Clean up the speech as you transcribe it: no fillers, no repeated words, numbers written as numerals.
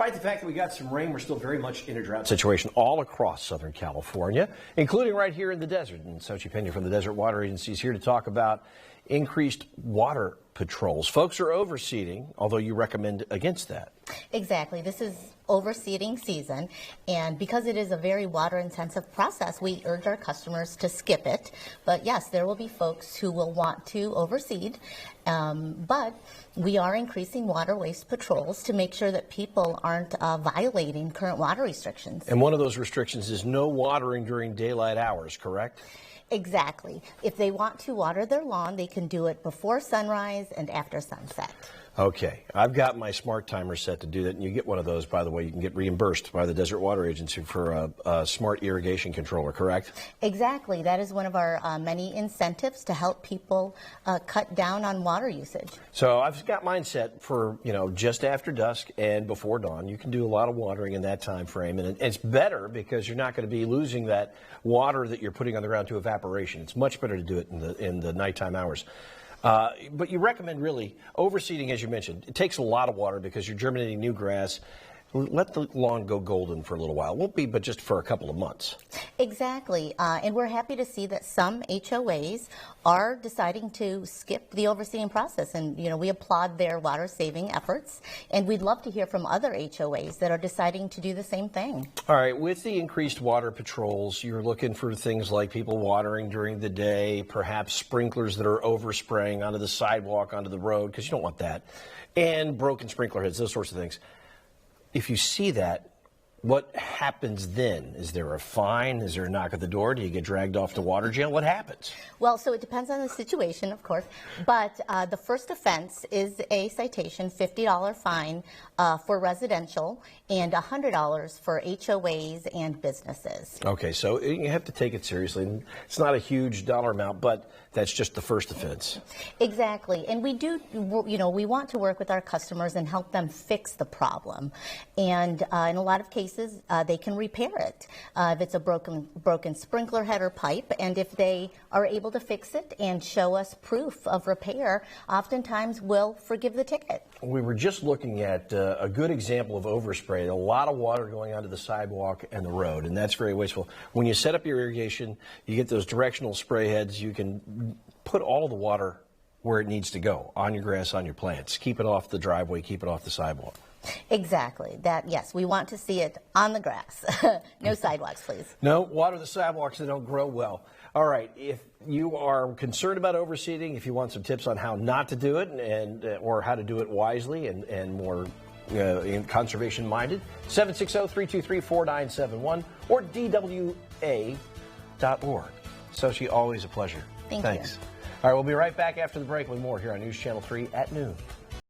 Despite the fact that we got some rain, we're still very much in a drought situation all across Southern California, including right here in the desert. And Xochitl from the Desert Water Agency is here to talk about increased water patrols. Folks are overseeding, although you recommend against that. Exactly. This is overseeding season, and because it is a very water-intensive process, we urge our customers to skip it. But yes, there will be folks who will want to overseed, but we are increasing water waste patrols to make sure that people aren't violating current water restrictions. And one of those restrictions is no watering during daylight hours, correct? Exactly. If they want to water their lawn, they can do it before sunrise and after sunset. Okay, I've got my smart timer set to do that, and you get one of those, by the way. You can get reimbursed by the Desert Water Agency for a smart irrigation controller, correct? Exactly. That is one of our many incentives to help people cut down on water usage. So I've got mine set for, just after dusk and before dawn. You can do a lot of watering in that time frame, and it's better because you're not going to be losing that water that you're putting on the ground to evaporation. It's much better to do it in the nighttime hours. But you recommend really overseeding, as you mentioned. It takes a lot of water because you're germinating new grass. Let the lawn go golden for a little while. It won't be, but just for a couple of months. Exactly. And we're happy to see that some HOAs are deciding to skip the overseeding process. And, we applaud their water saving efforts. And we'd love to hear from other HOAs that are deciding to do the same thing. All right. With the increased water patrols, you're looking for things like people watering during the day, perhaps sprinklers that are overspraying onto the sidewalk, onto the road, because you don't want that, and broken sprinkler heads, those sorts of things. If you see that, what happens then? Is there a fine? Is there a knock at the door? Do you get dragged off to water jail? What happens? Well, so it depends on the situation, of course, but the first offense is a citation, $50 fine for residential and $100 for HOAs and businesses. Okay, so you have to take it seriously. It's not a huge dollar amount, but that's just the first offense. Exactly, and we do, we want to work with our customers and help them fix the problem, and in a lot of cases, they can repair it if it's a broken sprinkler head or pipe, and if they are able to fix it and show us proof of repair, oftentimes we'll forgive the ticket. We were just looking at a good example of overspray. A lot of water going onto the sidewalk and the road, and that's very wasteful. When you set up your irrigation, you get those directional spray heads. You can put all of the water where it needs to go, on your grass, on your plants. Keep it off the driveway, keep it off the sidewalk. Exactly. Yes, we want to see it on the grass. No sidewalks, please. No, water the sidewalks that don't grow well. All right, if you are concerned about overseeding, if you want some tips on how not to do it or how to do it wisely and more conservation minded, 760-323-4971 or DWA.org. Xochitl, always a pleasure. Thanks. You. All right, we'll be right back after the break with more here on News Channel 3 at noon.